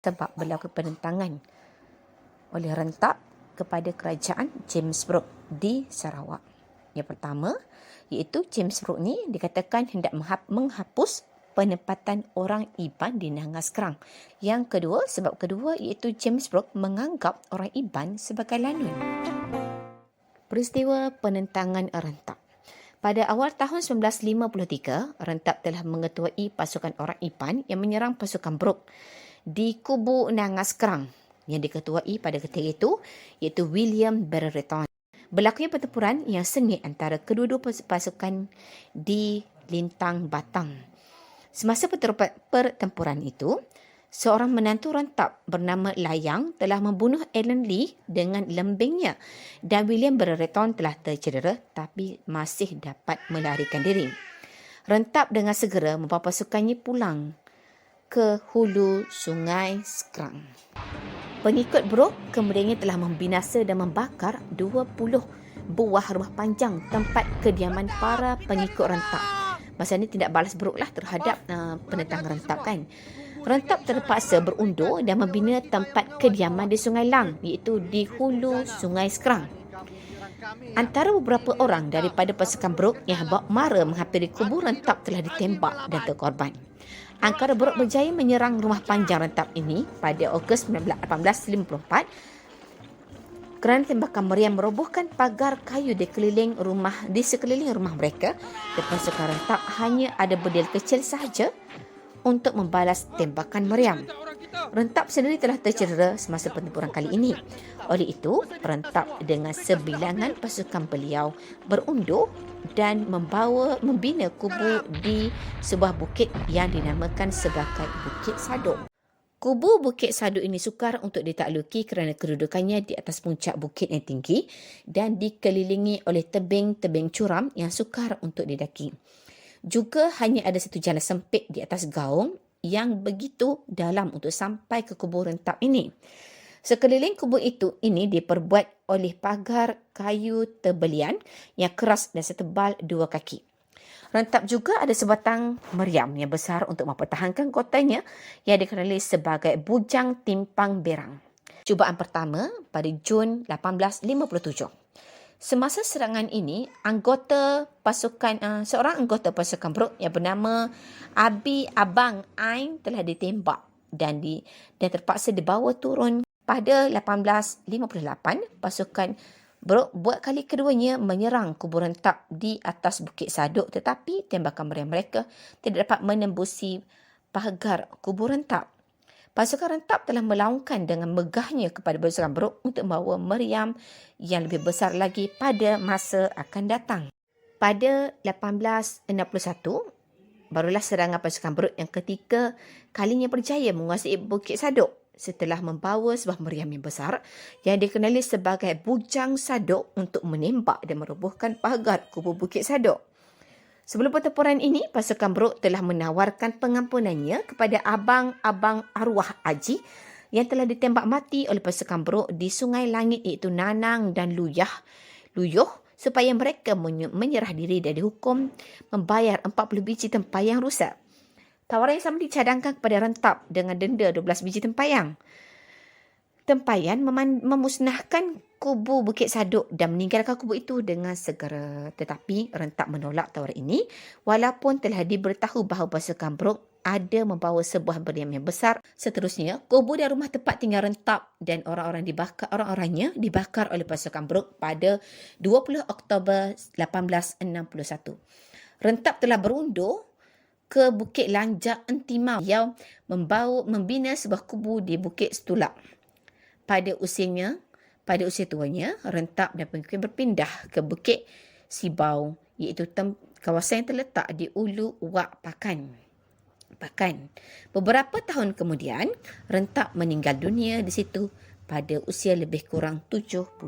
sebab berlaku penentangan oleh Rentap kepada kerajaan James Brooke di Sarawak. Yang pertama, iaitu James Brooke ni dikatakan hendak menghapus penempatan orang Iban di Nangas Kerang. Yang kedua, sebab kedua iaitu James Brooke menganggap orang Iban sebagai lanun. Peristiwa penentangan Rentap. Pada awal tahun 1953, Rentap telah mengetuai pasukan orang Iban yang menyerang pasukan Brooke di kubu Nangas Kerang yang diketuai pada ketika itu iaitu William Brereton. Berlakunya pertempuran yang sengit antara kedua-dua pasukan di Lintang Batang. Semasa pertempuran itu, seorang menantu Rentap bernama Layang telah membunuh Allen Lee dengan lembingnya dan William Brereton telah tercedera tapi masih dapat melarikan diri. Rentap dengan segera membawa pasukannya pulang ke hulu Sungai Skrang. Pengikut Brooke kemudiannya telah membinasa dan membakar 20 buah rumah panjang tempat kediaman para pengikut Rentap. Masa ini tidak balas Brooke lah terhadap penentang Rentap kan. Rentap terpaksa berundur dan membina tempat kediaman di Sungai Lang iaitu di hulu Sungai Skrang. Antara beberapa orang daripada pasukan Brooke yang mara menghampiri kubu Rentap telah ditembak dan terkorban. Angkara Brooke berjaya menyerang rumah panjang Rentap ini pada Ogos 1854 kerana tembakan meriam merobohkan pagar kayu di sekeliling rumah mereka dan pasukan Rentap hanya ada berdil kecil sahaja untuk membalas tembakan meriam. Rentap sendiri telah tercedera semasa pertempuran kali ini. Oleh itu, Rentap dengan sebilangan pasukan beliau berundur dan membina kubu di sebuah bukit yang dinamakan sebagai Bukit Saduk. Kubu Bukit Saduk ini sukar untuk ditakluki kerana kedudukannya di atas puncak bukit yang tinggi dan dikelilingi oleh tebing-tebing curam yang sukar untuk didaki. Juga hanya ada satu jalan sempit di atas gaung yang begitu dalam untuk sampai ke kubu Rentap ini. Sekeliling kubu ini diperbuat oleh pagar kayu tebelian yang keras dan setebal 2 kaki. Rentap juga ada sebatang meriam yang besar untuk mempertahankan kotanya yang dikenali sebagai Bujang Timpang Berang. Cubaan pertama pada Jun 1857. Semasa serangan ini, seorang anggota pasukan Brooke yang bernama Abi Abang Ain telah ditembak dan terpaksa dibawa turun. Pada 1858, pasukan Brooke buat kali keduanya menyerang kubu Rentap di atas Bukit Saduk tetapi tembakan meriam mereka tidak dapat menembusi pagar kubu Rentap. Pasukan Rentap telah melaungkan dengan megahnya kepada pasukan Brooke untuk membawa meriam yang lebih besar lagi pada masa akan datang. Pada 1861, barulah serangan pasukan Brooke yang ketiga kalinya berjaya menguasai Bukit Saduk setelah membawa sebuah meriam yang besar yang dikenali sebagai Bujang Saduk untuk menembak dan merobohkan pagar kubu Bukit Saduk. Sebelum pertempuran ini, pasukan Brooke telah menawarkan pengampunannya kepada abang-abang arwah Aji yang telah ditembak mati oleh pasukan Brooke di Sungai Langit iaitu Nanang dan Luyuh supaya mereka menyerah diri dan dihukum membayar 40 biji tempayang rusak. Tawaran yang sama dicadangkan kepada Rentap dengan denda 12 biji tempayang. Tempayan memusnahkan kubu Bukit Saduk dan meninggalkan kubu itu dengan segera. Tetapi Rentap menolak tawaran ini walaupun telah diberitahu bahawa pasukan Brooke ada membawa sebuah meriam yang besar. Seterusnya, kubu dan rumah tempat tinggal Rentap dan orang-orangnya dibakar oleh pasukan Brooke pada 20 Oktober 1861. Rentap telah berundur ke Bukit Lanjak Entimau yang membina sebuah kubu di Bukit Setulak. Pada usia tuanya, Rentap dan pengikut berpindah ke Bukit Sibau iaitu kawasan yang terletak di Ulu Wak Pakan. Beberapa tahun kemudian, Rentap meninggal dunia di situ pada usia lebih kurang 70